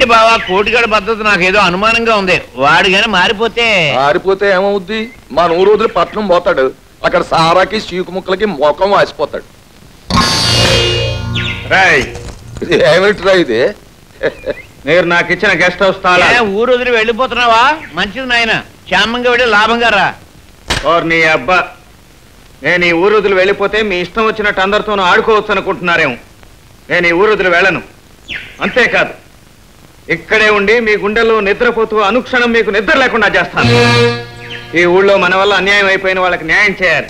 ఏంటి బావా కోటిగాడి పద్ధతి నాకేదో అనుమానంగా ఉంది. వాడు గాని మారిపోతే ఏమవుద్ది? మా 100 రోజులు పట్నం పోతాడు, అక్కడ సారాకి చీకు ముక్కలకి మొఖం వాసిపోతాడు. ఏమిట్రా ఇది? మీరు నాకు ఇచ్చిన గెస్ట్ హౌస్ ఊరు వదిలి వెళ్ళిపోతున్నావా? మంచిది నాయన, క్షేమంగా వెళ్ళి లాభంగా రా. నీ అబ్బా, నేను ఈ ఊరు వదిలి వెళ్ళిపోతే మీ ఇష్టం వచ్చినట్టు అందరితోనూ ఆడుకోవచ్చు అనుకుంటున్నారేమో. నేను ఈ ఊరు వదిలి వెళ్ళను. అంతేకాదు, ఇక్కడే ఉండి మీ గుండెల్లో నిద్రపోతూ అనుక్షణం మీకు నిద్ర లేకుండా చేస్తాను. ఈ ఊళ్ళో మన వల్ల అన్యాయం అయిపోయిన వాళ్ళకి న్యాయం చేయాలి.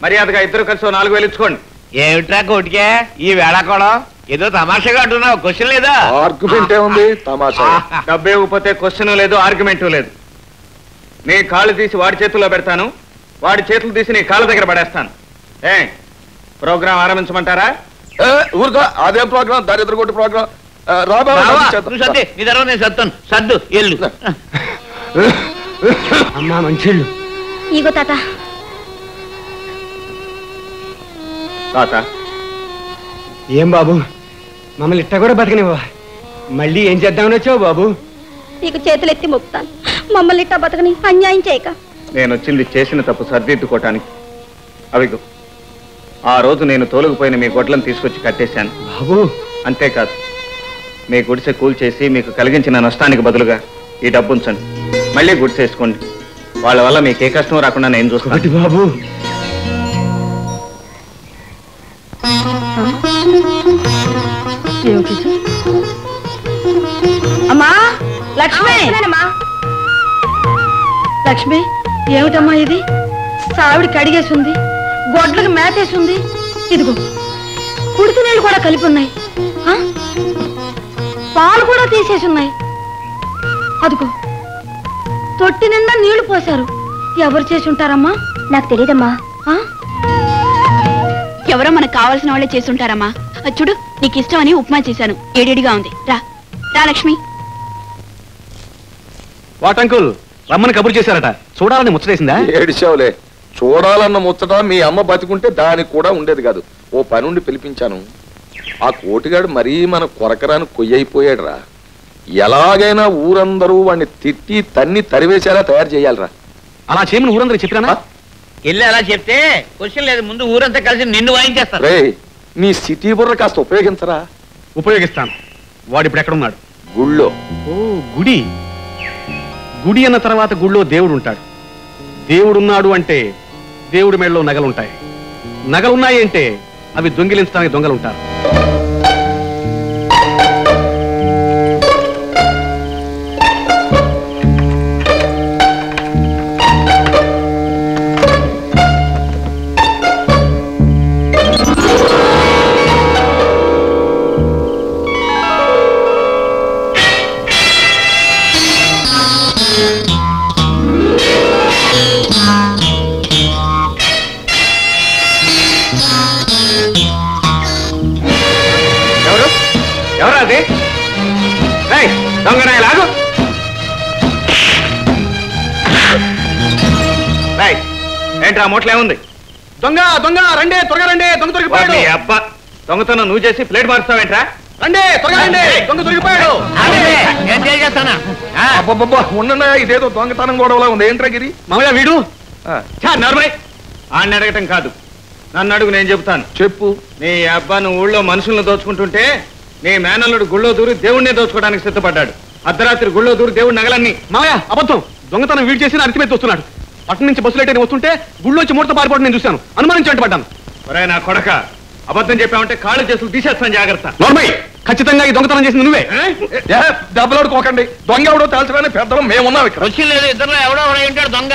మర్యాదగా ఇద్దరు కలిసి 4,000 ఇచ్చుకోండి. ఏమిట్రా కోటికే ఈ వేళ కూడా ఏదో తమాషాగా అంటున్నావు? క్వశ్చన్ లేదా? ఆర్గ్యుమెంట్ ఏముంది? తమాషా. డబ్బు ఇవ్వకపోతే క్వశ్చన్ లేదు, ఆర్గ్యుమెంట్ లేదు. నీ కాళ్ళు తీసి వాడి చేతుల్లో పెడతాను, వాడి చేతులు తీసి నీ కాళ్ళ దగ్గర పడేస్తాను. ప్రోగ్రాం ఆరంభించమంటారా? ఊరుగా అదే ప్రోగ్రాం, దరిద్ర కొట్టి ప్రోగ్రాం. నేను సత్తాను, సర్దు ఎల్లు. అమ్మా మంచిళ్ళు. ఇగో తాత. తాత ఏం బాబు, మమ్మల్ని ఇట్ట కూడా బతకనివ్వా? మళ్ళీ ఏం చేద్దామని వచ్చావు బాబు? నీకు చేతులెత్తి మొక్కుతాను, మమ్మల్ని ఇట్ట బతకని అన్యాయం చేయక. నేను వచ్చింది చేసిన తప్పు సర్దిద్దుకోవటానికి. అవిగో ఆ రోజు నేను తోలుకుపోయిన మీ గొడ్లను తీసుకొచ్చి కట్టేశాను బాబు. అంతేకాదు, మీ గుడిసె కూల్చేసి మీకు కలిగించిన నష్టానికి బదులుగా ఈ డబ్బు ఉంచండి. మళ్ళీ గుడిసేసుకోండి. వాళ్ళ వల్ల మీకు ఏ కష్టం రాకుండా నేను చూస్తాను బాబు. అమ్మా లక్ష్మి, లక్ష్మి ఏమిటమ్మా ఇది? సావిడి కడిగేసింది, గొడ్లకు మేతేసింది, ఇదిగో కుడితి నీళ్ళు కూడా కలిపి ఉన్నాయి, పాలు కూడా తీసేసి ఉన్నాయి. అదిగో తొట్టి నిండా నీళ్లు పోశారు. ఎవరు చేసి ఉంటారమ్మా? నాకు తెలియదమ్మా. ఎవరో మనకు కావాల్సిన వాళ్ళే చేసి ఉంటారమ్మా. చూడు, నీకు ఇష్టం అని ఉప్మా చేశాను, ఏడేడిగా ఉంది. రా రా లక్ష్మి. వాట్ అంకుల్, రమ్మని కబురు చేశారట, చూడాలని ముచ్చటేసిందా? ఏడిచావులే, చూడాలన్న ముచ్చట మీ అమ్మ బతికుంటే దానికి కూడా ఉండేది కాదు. ఓ పనుండి పిలిపించాను. ఆ కోటిగాడు మరీ మన కొరకరాని కొయ్యైపోయాడు రా. ఎలాగైనా ఊరందరూ వాడిని తిట్టి తన్ని తరివేసేలా తయారు చేయాలరా. అలా చేయమని ఊరందరూ చెప్పినా? వెళ్ళి అలా చెప్తే క్వశ్చన్ లేదు, ముందు ఊరంతా కలిసి నిన్ను వాయించేస్తారు. రే, నీ సిటీ బుర్ర కాస్త ఉపయోగించరా. ఉపయోగిస్తాను. వాడు ఇప్పుడు ఎక్కడున్నాడు? గుళ్ళో. ఓ గుడి. గుడి అన్న తర్వాత గుళ్ళో దేవుడు ఉంటాడు. దేవుడున్నాడు అంటే దేవుడి మేడలో నగలుంటాయి. నగలున్నాయి అంటే అవి దొంగిలించడానికి దొంగలుంటారు. ఎవరది? దొంగనాయలాగు. ఏంట్రా మూట్లేముంది? దొంగ దొంగ రండి, త్వరగా రండి, దొంగ దొరికిపోయాడు. అబ్బా, దొంగతనం నువ్వు చేసి ప్లేట్ మారుస్తావేంట్రా? రండి, త్వరగా రండి, దొంగ దొరికిపోయాడు. ఉండన్నా, ఇదేదో దొంగతనం గొడవలా ఉంది. ఏంట్రా గిరి? మామయ్య వీడు. నార్మల్ ఆడిని అడగటం కాదు, నన్ను అడుగు, నేను చెబుతాను. చెప్పు. నీ అబ్బా నువ్వు ఊళ్ళో మనుషులను దోచుకుంటుంటే నీ మేనల్లుడు గుళ్ళో దూరి దేవుణ్ణే దోచుకోవడానికి సిద్ధపడ్డాడు. అర్ధరాత్రి గుళ్ళో దూరి దేవుడి నగలన్నీ. మామయ్య అబద్ధం, దొంగతనం వీడు చేసి అరిచిమెత్తి వస్తున్నాడు. పట్టణం నుంచి బస్సులు అయితే వస్తుంటే గుళ్ళోంచి మూర్త పారిపోవడం నేను చూశాను, అనుమానించి పడ్డాను. ఒరే నా కొడక, అబద్ధం చెప్పామంటే కాళ్ళు చేతులు తీసేస్తాను, జాగ్రత్త. నోర్మై, ఖచ్చితంగా ఈ దొంగతనం చేసింది నువ్వే. దెబ్బలాడుకోకండి, దొంగ ఎవడో తేల్చడానికి పెద్దలు మేమున్నాం ఇక్కడ. క్వశ్చన్ లేదు, ఇద్దరు ఎవడో ఉంటాడు దొంగ.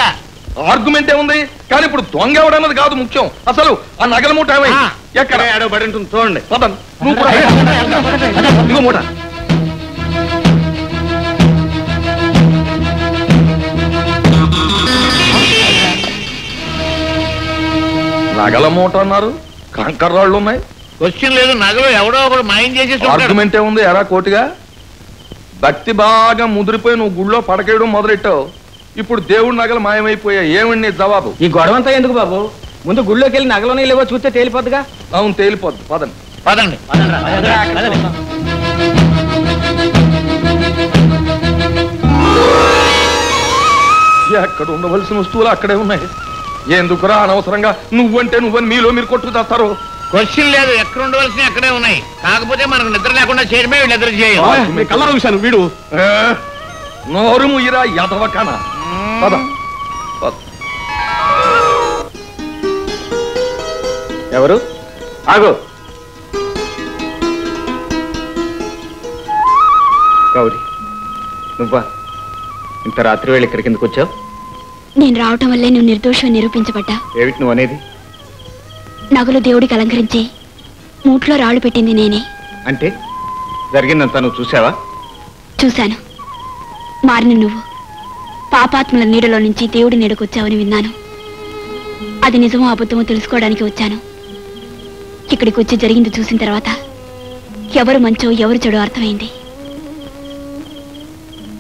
ఆర్గ్యుమెంట్ ఏముంది? కానీ ఇప్పుడు దొంగ ఎవడన్నది కాదు ముఖ్యం. అసలు ఆ నగల మూట ఎక్కడ బడి ఉంటుంది చూడండి. ఇదిగో మూట. నగల మూట అన్నారు, కంకర రాళ్ళు ఉన్నాయి. క్వశ్చన్ లేదు, నగలు ఎవడో ఒకడు మాయం చేసి. ఆర్గ్యుమెంట్ ఏముంది? ఎరా కోటిగా, భక్తి బాగా ముదిరిపోయి నువ్వు గుళ్ళో పడకేయడం మొదలెట్టావు. ఇప్పుడు దేవుడి నగలు మాయమైపోయా. ఏమండి నీ జవాబు? ఈ గొడవంతా ఎందుకు బాబు? ముందు గుళ్ళోకి వెళ్ళి నగలోనే లేవో చూస్తే తేలిపోద్దుగా. అవును, తేలిపోద్దు. పదండి పదండి. ఎక్కడ ఉండవలసిన వస్తువులు అక్కడే ఉన్నాయి. ఎందుకురా అనవసరంగా నువ్వంటే నువ్వని మీలో మీరు కొట్టుకు తెస్తారు. క్వశ్చన్ లేదు, ఎక్కడ ఉండవలసిన అక్కడే ఉన్నాయి. కాకపోతే మనకు నిద్ర లేకుండా చేయడమే వీళ్ళు నిద్ర చేయం. కలర్ విషయాను వీడు నోరు ముయ్యరా యదవకాన. పద పద. ఎవరు? ఆగో. గౌరీ, నువ్వా? ఇంత రాత్రి వేళ ఇక్కడికి ఎందుకు వచ్చావు? నేను రావటం వల్లే నువ్వు నిర్దోషం నిరూపించబడ్డా. ఏమిటి నువ్వు అనేది? నగలు దేవుడికి అలంకరించి మూట్లో రాళ్ళు పెట్టింది నేనే. అంటే జరిగిందంతా నువ్వు చూసావా? చూశాను. మారిన నువ్వు పాపాత్మల నీడలో నుంచి దేవుడి నీడకొచ్చావని విన్నాను. అది నిజమో అబద్ధమో తెలుసుకోవడానికి వచ్చాను. ఇక్కడికి వచ్చి జరిగింది చూసిన తర్వాత ఎవరు మంచో ఎవరు చెడో అర్థమైంది.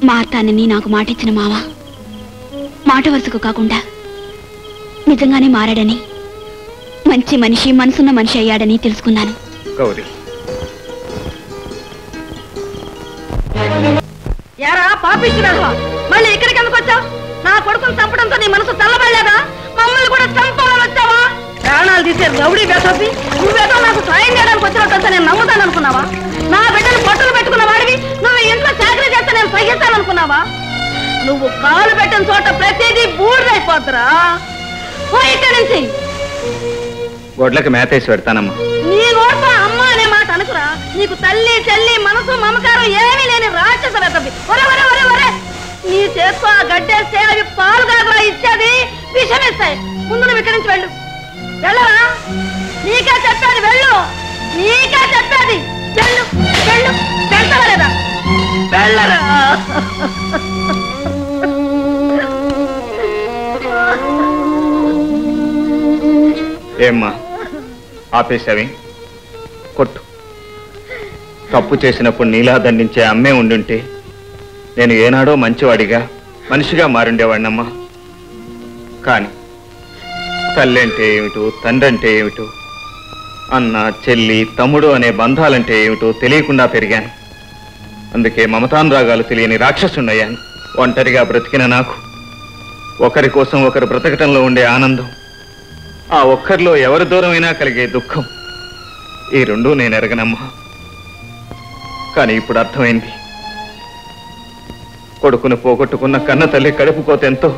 మారతానని నాకు మాటిచ్చిన మావ మాట వరుసకు కాకుండా నిజంగానే మారాడని, మంచి మనిషి, మనసున్న మనిషి అయ్యాడని తెలుసుకున్నాను. గౌరీ, యారా పాపిస్తున్నావా? మళ్ళీ ఇక్కడికి ఎందుకు వచ్చావు? నా కొడుకుని చంపడంతో నీ మనసు చల్లబడలేదా? మమ్మల్ని కూడా చంపాలని వచ్చావా? ప్రాణాలు తీసే రౌడీ బెసోపి, నువ్వేదో నాకు సాయం చేయడానికి వచ్చినట్టు నేను నమ్ముతాను అనుకున్నావా? నా బిడ్డను పొట్టలు పెట్టుకున్న వాడివి నువ్వు ఇంట్లో చాకరీ చేస్తే నేను సహిస్తాననుకున్నావా? నువ్వు కాలు పెట్టిన చోట ప్రతిదీ బూడిదైపోతురా. ఇక్కడి నుంచి గొడ్లకి మేతేసి పెడతానమ్మా. నీ నోట్తో అమ్మ అనే మాట అనుకురా. నీకు తల్లి చెల్లి మనసు మమకారం ఏమీ లేని రాక్షస వెతపి. నీ చేత్తో ఆ గడ్డేస్తే అవి పాలు కాకుండా ఇచ్చేది విషమిస్తాయి. ముందు నువ్వు ఇక్కడి నుంచి వెళ్ళు. వెళ్ళరా? నీకే చెప్పేది వెళ్ళు. నీకే చెప్పేది వెళ్ళు. వెళ్ళు. వెళ్తావా లేదా? వెళ్ళరా? ఏమ్మా ఆపేశావి? కొట్టు. తప్పు చేసినప్పుడు నీలా దండించే అమ్మే ఉండుంటే నేను ఏనాడో మంచివాడిగా మనిషిగా మారుండేవాడినమ్మా. కానీ తల్లి అంటే ఏమిటో, తండ్రి అంటే ఏమిటో, అన్న చెల్లి తమ్ముడు అనే బంధాలంటే ఏమిటో తెలియకుండా పెరిగాను. అందుకే మమతానురాగాలు తెలియని రాక్షసుండయ్యాను. ఒంటరిగా బ్రతికిన నాకు ఒకరి కోసం ఒకరు బ్రతకటంలో ఉండే ఆనందం, ఆ ఒక్కరిలో ఎవరి దూరమైనా కలిగే దుఃఖం, ఈ రెండూ నేను ఎరగనమ్మా. కానీ ఇప్పుడు అర్థమైంది. కొడుకును పోగొట్టుకున్న కన్న తల్లి కడుపుకోతెంతో,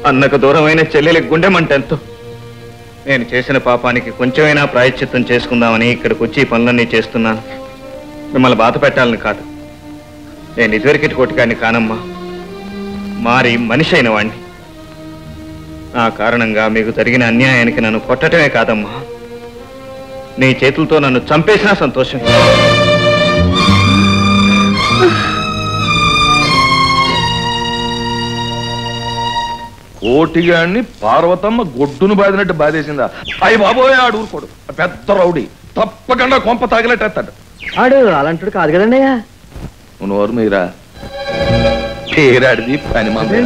అన్నకు దూరమైన చెల్లెలి గుండెమంటెంతో. నేను చేసిన పాపానికి కొంచెమైనా ప్రాయశ్చిత్తం చేసుకుందామని ఇక్కడికి వచ్చి పనులన్నీ చేస్తున్నాను. మిమ్మల్ని బాధ పెట్టాలని కాదు. నేను ఇదివరకటి కొట్టుకాడిని కానమ్మా, మారి మనిషి అయిన వాణ్ణి. నా కారణంగా మీకు జరిగిన అన్యాయానికి నన్ను కొట్టటమే కాదమ్మా, నీ చేతులతో నన్ను చంపేసినా సంతోషం. కోటిగాడిని పార్వతమ్మ గొడ్డును బాదినట్టు బాధేసిందా? అయ్యి బాబోయే, ఆడు ఊరుకోడు. పెద్ద రౌడీ, తప్పకుండా కొంప తాగినట్టేస్తాడు. ఆడు అలాంటి కాదు కదండి. నువ్వు నోరు మీరా, పేరాడిది పని మంది.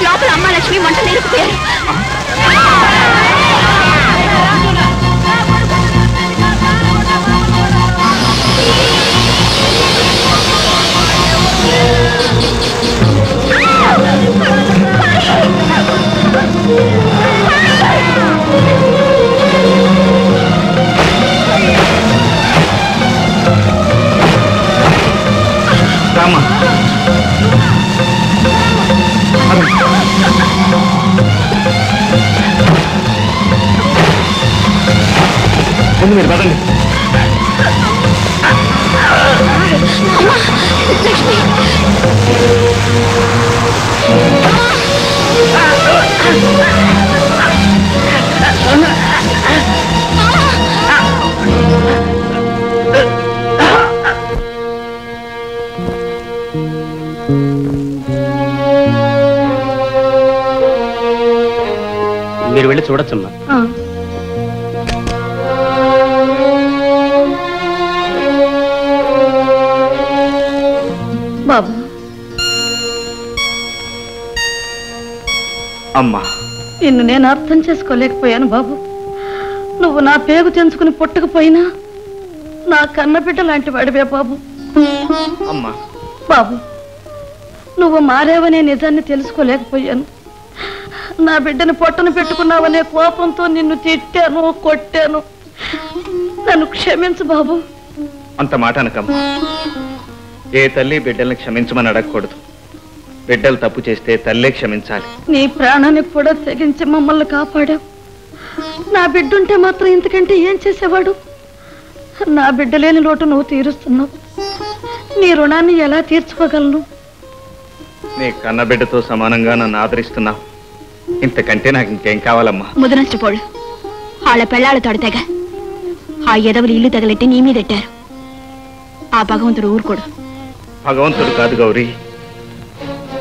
లోపల అమ్మ లక్ష్మి వంట నేర్పుతారు. రామా, ముందు మీరు పదండి. లక్ష్మి, మీరు వెళ్ళి చూడొచ్చమ్మా. బాబు, అమ్మా, నిన్ను నేను అర్థం చేసుకోలేకపోయాను బాబు. నువ్వు నా పేగు తెంచుకుని పుట్టకపోయినా నా కన్నబిడ్డ లాంటి వాడివే బాబు. అమ్మా, బాబు, నువ్వు మారేవనే నిజాన్ని తెలుసుకోలేకపోయాను. నా బిడ్డను పొట్టను పెట్టుకున్నావనే కోపంతో నిన్ను తిట్టాను, కొట్టాను. నన్ను క్షమించు బాబు. అంత మాట అనకమ్మా. ఏ తల్లి బిడ్డల్ని క్షమించమని అడగకూడదు. బిడ్డలు తప్పు చేస్తే తల్లే క్షమించాలి. నీ ప్రాణానికి కూడా తెగించి మమ్మల్ని కాపాడావు. నా బిడ్డుంటే మాత్రం ఇంతకంటే ఏం చేసేవాడు? నా బిడ్డ లేని లోటు నువ్వు తీరుస్తున్నావు. నీ రుణాన్ని ఎలా తీర్చుకోగలను? నీ కన్నబిడ్డతో సమానంగా నన్ను ఆదరిస్తున్నావు. ఇంతకంటే నాకు ఇంకేం కావాలమ్మా? ముదనష్టపోళ్ళు వాళ్ళ పెళ్ళాళ్ళ తొడతెగ ఆ ఎదవలు ఇల్లు తగలెట్టి నీ మీదెట్టారు. ఆ భగవంతుడు ఊరుకోడు. భగవంతుడు కాదు గౌరీ,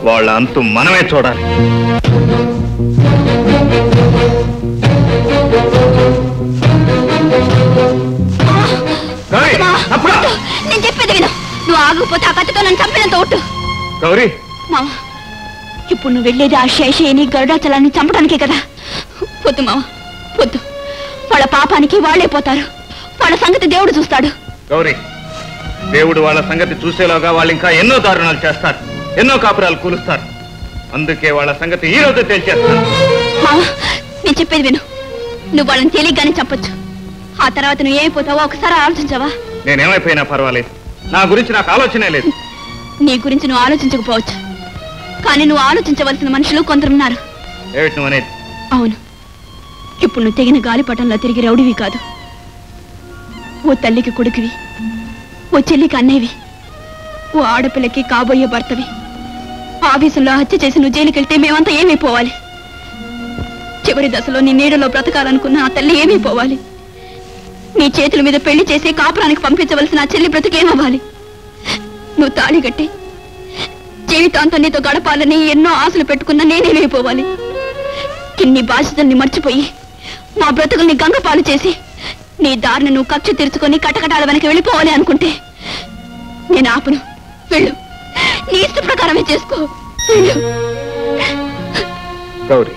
వాళ్ళ అంతు మనమే చూడాలి. నేను చెప్పేది విను. నువ్వు ఆగకపోతే ఆ కత్తితో నన్ను చంపినంత ఒట్టు. గౌరీ, మావా, ఇప్పుడు నువ్వు వెళ్ళేది ఆ శేషయ్యని గరుడాచలాన్ని చంపడానికే కదా. పొద్దు మావా, పొద్దు. వాళ్ళ పాపానికి వాళ్లే పోతారు. వాళ్ళ సంగతి దేవుడు చూస్తాడు. గౌరీ, దేవుడు వాళ్ళ సంగతి చూసేలాగా వాళ్ళు ఇంకా ఎన్నో దారుణాలు చేస్తారు, ఎన్నో కాపురాలు కూలుస్తారు. అందుకే వాళ్ళ సంగతి ఈ రోజు తేల్చేస్తారు. మావా, నేను చెప్పేది విను. నువ్వు వాళ్ళని తేలిగ్గానే చంపొచ్చు. ఆ తర్వాత నువ్వు ఏమైపోతావో ఒకసారి ఆలోచించావా? నేనేమైపోయినా పర్వాలేదు. నా గురించి నాకు ఆలోచనే లేదు. నీ గురించి నువ్వు ఆలోచించకపోవచ్చు, కానీ నువ్వు ఆలోచించవలసిన మనుషులు కొందరున్నారు. ఏమిటి నువ్వు అనేది? అవును, ఇప్పుడు నువ్వు తెగిన గాలిపటంలో తిరిగి రౌడివి కాదు. ఓ తల్లికి కొడుకువి, ఓ చెల్లికి అన్నేవి, ఓ ఆడపిల్లకి కాబోయే భర్తవి. ఆవేశంలో హత్య చేసి నువ్వు జైలుకెళ్తే మేమంతా ఏమైపోవాలి? చివరి దశలో నీ నీడలో బ్రతకాలనుకున్న ఆ తల్లి ఏమైపోవాలి? నీ చేతుల మీద పెళ్లి చేసి కాపురానికి పంపించవలసిన ఆ చెల్లి బ్రతికేమవ్వాలి? నువ్వు తాళి కట్టి జీవితాంతం నీతో గడపాలని ఎన్నో ఆశలు పెట్టుకున్న నేనేమైపోవాలి? ఇన్ని బాధ్యతల్ని మర్చిపోయి మా బ్రతుకుల్ని గంగపాలు చేసి నీ దారిని నువ్వు కక్ష తీర్చుకొని కటకటాల వెనక వెళ్ళిపోవాలి అనుకుంటే నేను ఆపను. వెళ్ళు, నీ ఇష్ట ప్రకారమే చేసుకో. వెళ్ళు. గౌరీ,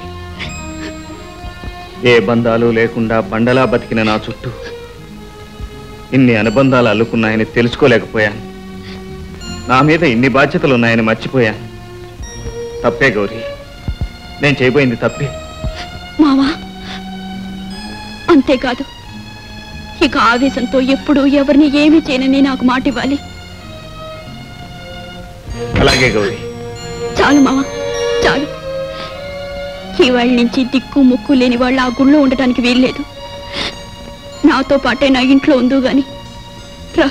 ఏ బంధాలు లేకుండా బండలా బతికిన నా చుట్టూ ఇన్ని అనుబంధాలు అల్లుకున్నాయని తెలుసుకోలేకపోయాను. నా మీద ఇన్ని బాధ్యతలు ఉన్నాయని మర్చిపోయాను. తప్పే గౌరీ, నేను చేయబోయింది తప్పే. మావా, అంతేకాదు, ఇక ఆవేశంతో ఎప్పుడు ఎవరిని ఏమీ చేయనని నాకు మాట ఇవ్వాలి. అలాగే గౌరీ. చాలు మావా, చాలు. ఇవాళ నుంచి దిక్కు ముక్కు లేని వాళ్ళు ఆ గుళ్ళో ఉండటానికి వీల్లేదు. నాతో పాటే నా ఇంట్లో ఉందో గాని రా.